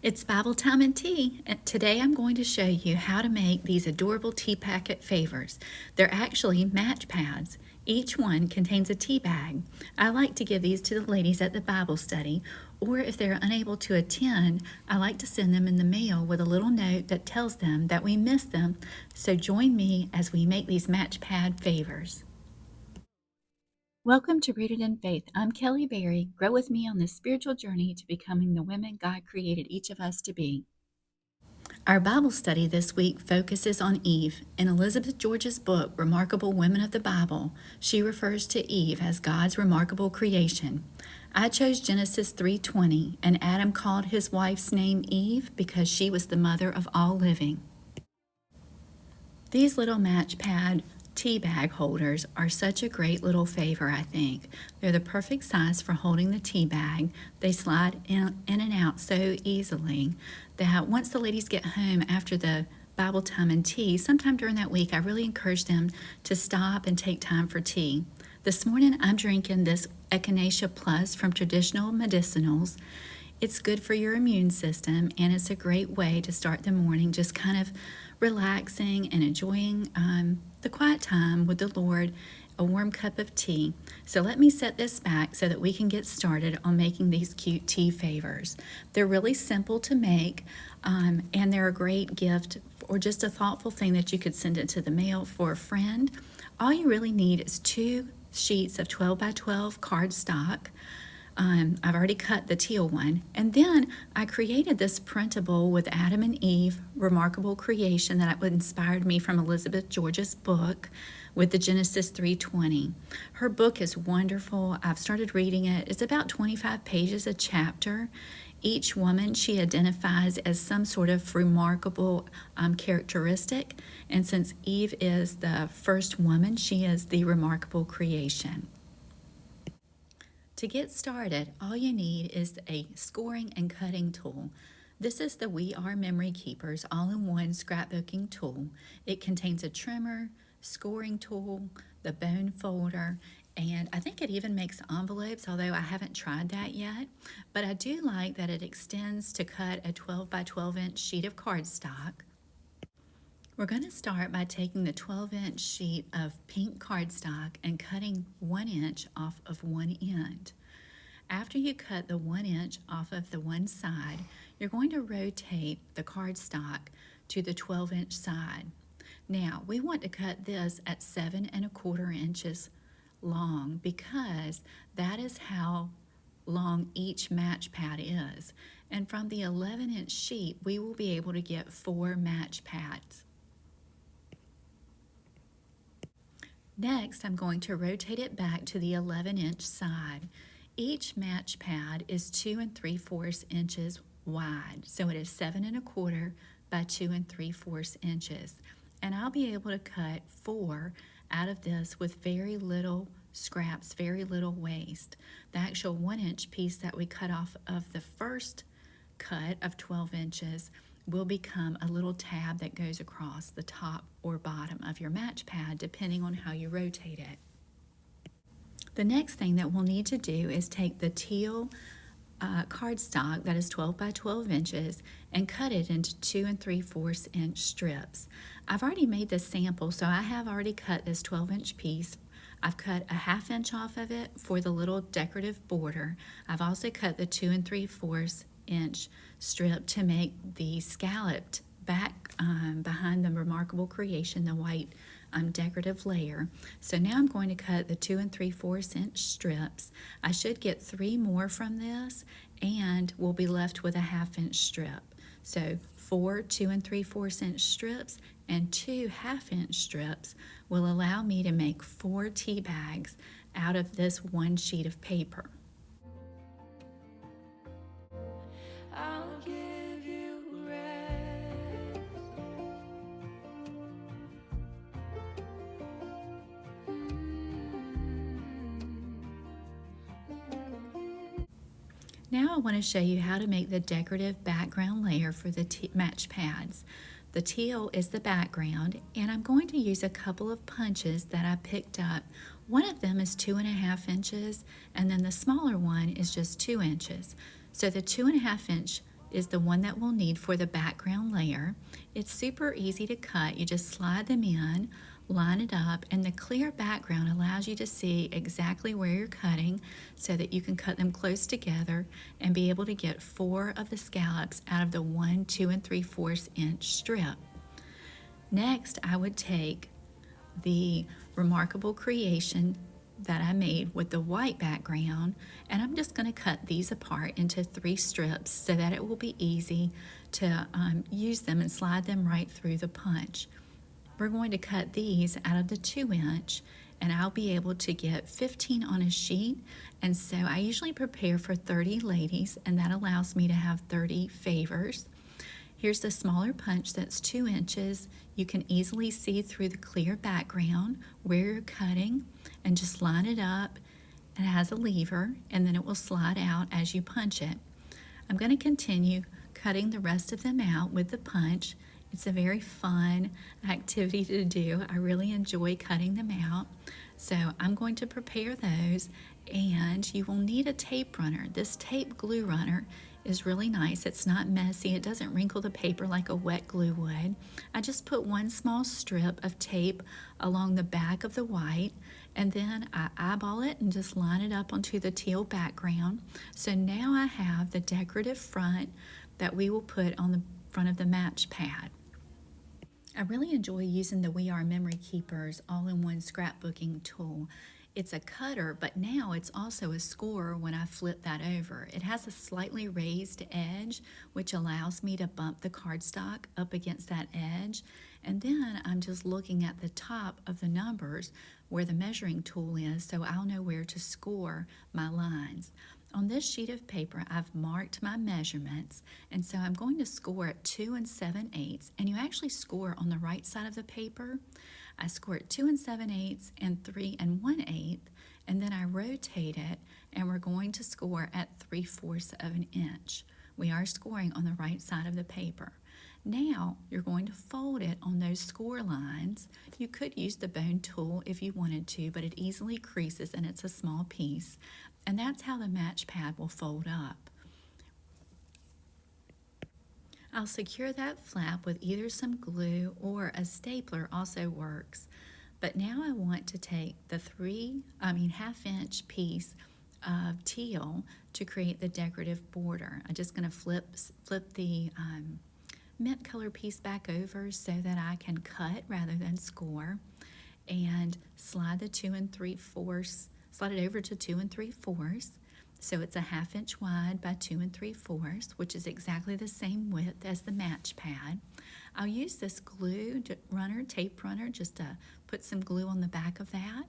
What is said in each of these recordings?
It's Bible time and tea, and today I'm going to show you how to make these adorable tea packet favors. They're actually match pads. Each one contains a tea bag. I like to give these to the ladies at the Bible study, or if they're unable to attend, I like to send them in the mail with a little note that tells them that we miss them. So join me as we make these match pad favors. Welcome to Rooted in Faith. I'm Kelly Berry. Grow with me on this spiritual journey to becoming the women God created each of us to be. Our Bible study this week focuses on Eve. In Elizabeth George's book, Remarkable Women of the Bible, she refers to Eve as God's remarkable creation. I chose Genesis 3:20, and Adam called his wife's name Eve because she was the mother of all living. These little match pad tea bag holders are such a great little favor, I think. They're the perfect size for holding the tea bag. They slide in and out so easily that once the ladies get home after the Bible time and tea, sometime during that week, I really encourage them to stop and take time for tea. This morning, I'm drinking this Echinacea Plus from Traditional Medicinals. It's good for your immune system, and it's a great way to start the morning just kind of relaxing and enjoying the quiet time with the Lord, a warm cup of tea. So let me set this back so that we can get started on making these cute tea favors. They're really simple to make, and they're a great gift or just a thoughtful thing that you could send it to the mail for a friend. All you really need is 2 sheets of 12 by 12 cardstock. I've already cut the teal one, and then I created this printable with Adam and Eve, remarkable creation that inspired me from Elizabeth George's book with the Genesis 3:20. Her book is wonderful. I've started reading it. It's about 25 pages a chapter. Each woman she identifies as some sort of remarkable characteristic, and since Eve is the first woman, she is the remarkable creation. To get started, all you need is a scoring and cutting tool. This is the We Are Memory Keepers all-in-one scrapbooking tool. It contains a trimmer, scoring tool, the bone folder, and I think it even makes envelopes, although I haven't tried that yet. But I do like that it extends to cut a 12 by 12 inch sheet of cardstock. We're going to start by taking the 12-inch sheet of pink cardstock and cutting 1 inch off of one end. After you cut the 1 inch off of the one side, you're going to rotate the cardstock to the 12-inch side. Now, we want to cut this at 7 1/4 inches long because that is how long each match pad is. And from the 11-inch sheet, we will be able to get 4 match pads. Next, I'm going to rotate it back to the 11-inch side. Each match pad is 2 3/4 inches wide, so it is 7 1/4 by 2 3/4 inches. And I'll be able to cut 4 out of this with very little scraps, very little waste. The actual 1-inch piece that we cut off of the first cut of 12 inches will become a little tab that goes across the top or bottom of your match pad, depending on how you rotate it. The next thing that we'll need to do is take the teal cardstock that is 12 by 12 inches and cut it into 2 3/4 inch strips. I've already made this sample, so I have already cut this 12-inch piece. I've cut a 1/2 inch off of it for the little decorative border. I've also cut the 2 3/4 inch strip to make the scalloped back behind the remarkable creation, the white decorative layer. So now I'm going to cut the 2 3/4 inch strips. I should get 3 more from this, and we'll be left with a 1/2 inch strip. So 4 2 3/4 inch strips and 2 1/2 inch strips will allow me to make 4 tea bags out of this one sheet of paper. I'll give you rest. Now I want to show you how to make the decorative background layer for the match pads. The teal is the background, and I'm going to use a couple of punches that I picked up. One of them is 2 1/2 inches, and then the smaller one is just 2 inches. So the 2 1/2 inch is the one that we'll need for the background layer. It's super easy to cut. You just slide them in, line it up, and the clear background allows you to see exactly where you're cutting so that you can cut them close together and be able to get 4 of the scallops out of the 1, 2, and 3/4 inch strip. Next, I would take the Remarkable creation that I made with the white background, and I'm just going to cut these apart into 3 strips so that it will be easy to use them and slide them right through the punch. We're going to cut these out of the 2 inch, and I'll be able to get 15 on a sheet, and so I usually prepare for 30 ladies, and that allows me to have 30 favors. Here's the smaller punch that's 2 inches. You can easily see through the clear background where you're cutting and just line it up. It has a lever and then it will slide out as you punch it. I'm going to continue cutting the rest of them out with the punch. It's a very fun activity to do. I really enjoy cutting them out. So I'm going to prepare those, and you will need a tape runner. This tape glue runner is really nice. It's not messy. It doesn't wrinkle the paper like a wet glue would. I just put 1 small strip of tape along the back of the white, and then I eyeball it and just line it up onto the teal background. So now I have the decorative front that we will put on the front of the match pad. I really enjoy using the We Are Memory Keepers all-in-one scrapbooking tool. It's a cutter, but now it's also a scorer when I flip that over. It has a slightly raised edge, which allows me to bump the cardstock up against that edge. And then I'm just looking at the top of the numbers where the measuring tool is, so I'll know where to score my lines. On this sheet of paper, I've marked my measurements, and so I'm going to score at 2 7/8, and you actually score on the right side of the paper. I score at 2 7/8 and 3 1/8, and then I rotate it, and we're going to score at 3/4 of an inch. We are scoring on the right side of the paper. Now you're going to fold it on those score lines. You could use the bone tool if you wanted to, but it easily creases and it's a small piece. And that's how the match pad will fold up. I'll secure that flap with either some glue or a stapler also works. But now I want to take the 1/2 inch piece of teal to create the decorative border. I'm just going to flip the mint color piece back over so that I can cut rather than score, and slide the 2 3/4, slide it over to 2 3/4. So it's a 1/2 inch wide by 2 3/4, which is exactly the same width as the match pad. I'll use this glue runner, tape runner, just to put some glue on the back of that,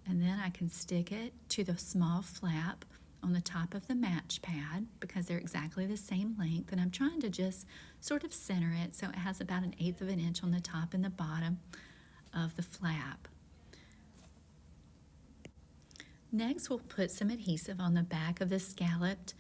and then I can stick it to the small flap on the top of the match pad because they're exactly the same length, and I'm trying to just sort of center it so it has about 1/8 of an inch on the top and the bottom of the flap. Next, we'll put some adhesive on the back of the scalloped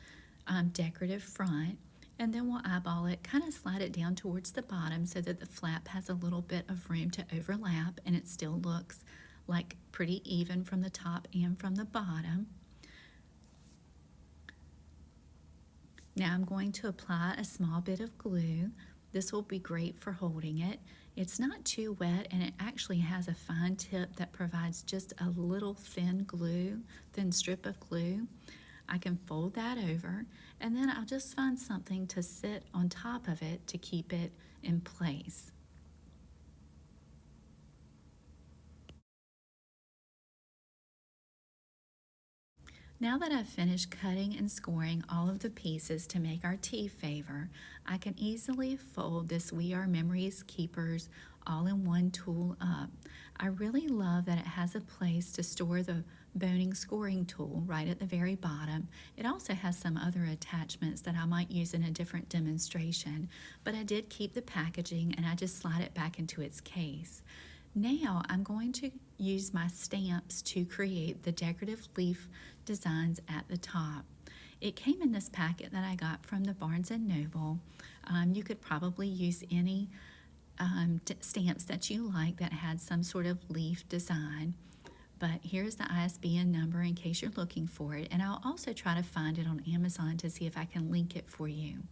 decorative front, and then we'll eyeball it, kind of slide it down towards the bottom so that the flap has a little bit of room to overlap and it still looks like pretty even from the top and from the bottom. Now I'm going to apply a small bit of glue. This will be great for holding it. It's not too wet, and it actually has a fine tip that provides just a little thin strip of glue. I can fold that over, and then I'll just find something to sit on top of it to keep it in place. Now that I've finished cutting and scoring all of the pieces to make our tea favor, I can easily fold this We Are Memories Keepers all-in-one tool up. I really love that it has a place to store the boning scoring tool right at the very bottom. It also has some other attachments that I might use in a different demonstration, but I did keep the packaging and I just slide it back into its case. Now I'm going to use my stamps to create the decorative leaf designs at the top. It came in this packet that I got from the Barnes & Noble. You could probably use any stamps that you like that had some sort of leaf design. But here's the ISBN number in case you're looking for it, and I'll also try to find it on Amazon to see if I can link it for you.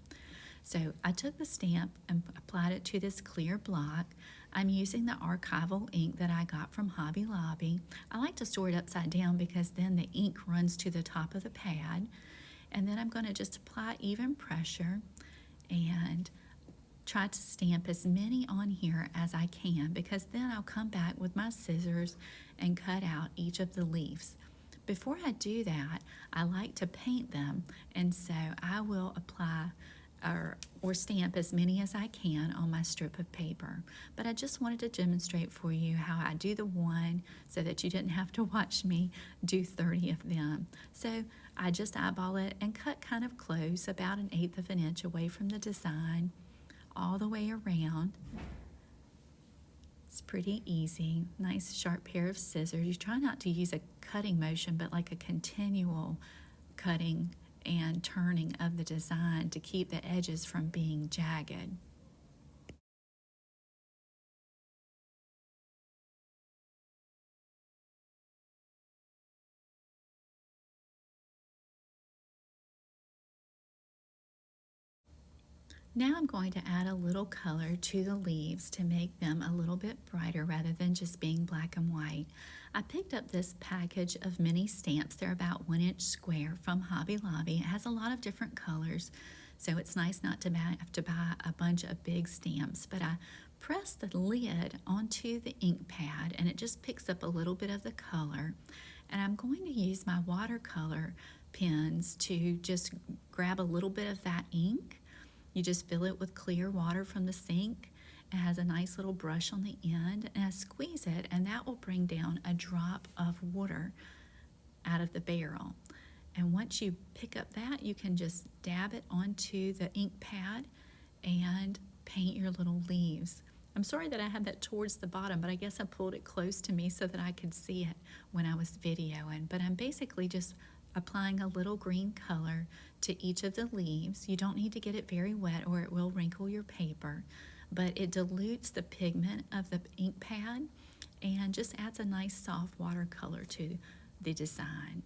So I took the stamp and applied it to this clear block. I'm using the archival ink that I got from Hobby Lobby. I like to store it upside down because then the ink runs to the top of the pad. And then I'm going to just apply even pressure and try to stamp as many on here as I can, because then I'll come back with my scissors and cut out each of the leaves. Before I do that, I like to paint them, and so I will apply or stamp as many as I can on my strip of paper. But I just wanted to demonstrate for you how I do the one so that you didn't have to watch me do 30 of them. So I just eyeball it and cut kind of close, about 1/8 of an inch away from the design, all the way around. It's pretty easy. Nice sharp pair of scissors. You try not to use a cutting motion, but like a continual cutting and turning of the design to keep the edges from being jagged. Now I'm going to add a little color to the leaves to make them a little bit brighter rather than just being black and white. I picked up this package of mini stamps. They're about 1 inch square from Hobby Lobby. It has a lot of different colors, so it's nice not to have to buy a bunch of big stamps. But I press the lid onto the ink pad and it just picks up a little bit of the color. And I'm going to use my watercolor pens to just grab a little bit of that ink. You just fill it with clear water from the sink. It has a nice little brush on the end, and I squeeze it, and that will bring down a drop of water out of the barrel. And once you pick up that, you can just dab it onto the ink pad and paint your little leaves. I'm sorry that I have that towards the bottom, but I guess I pulled it close to me so that I could see it when I was videoing. But I'm basically just applying a little green color to each of the leaves. You don't need to get it very wet or it will wrinkle your paper, but it dilutes the pigment of the ink pad and just adds a nice soft watercolor to the design.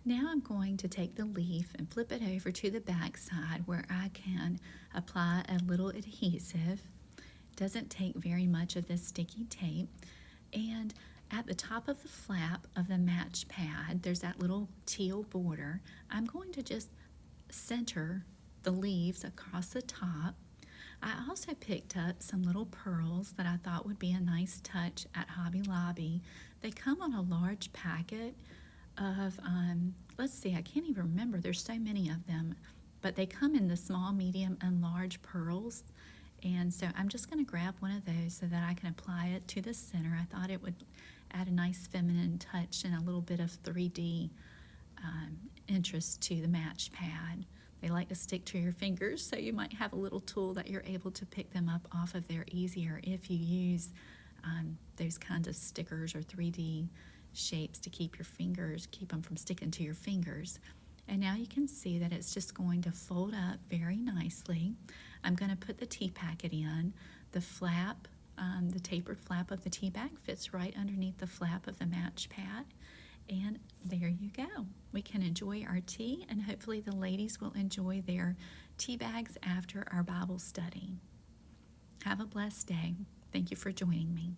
Now I'm going to take the leaf and flip it over to the back side where I can apply a little adhesive. It doesn't take very much of this sticky tape. And at the top of the flap of the match pad, there's that little teal border. I'm going to just center the leaves across the top. I also picked up some little pearls that I thought would be a nice touch at Hobby Lobby. They come on a large packet of, let's see, I can't even remember. There's so many of them, but they come in the small, medium, and large pearls. And so I'm just going to grab one of those so that I can apply it to the center. I thought it would add a nice feminine touch and a little bit of 3D interest to the match pad. They like to stick to your fingers, so you might have a little tool that you're able to pick them up off of there easier if you use those kinds of stickers or 3D shapes to keep them from sticking to your fingers. And now you can see that it's just going to fold up very nicely. I'm going to put the tea packet in. The flap, the tapered flap of the tea bag fits right underneath the flap of the match pad. And there you go. We can enjoy our tea, and hopefully the ladies will enjoy their tea bags after our Bible study. Have a blessed day. Thank you for joining me.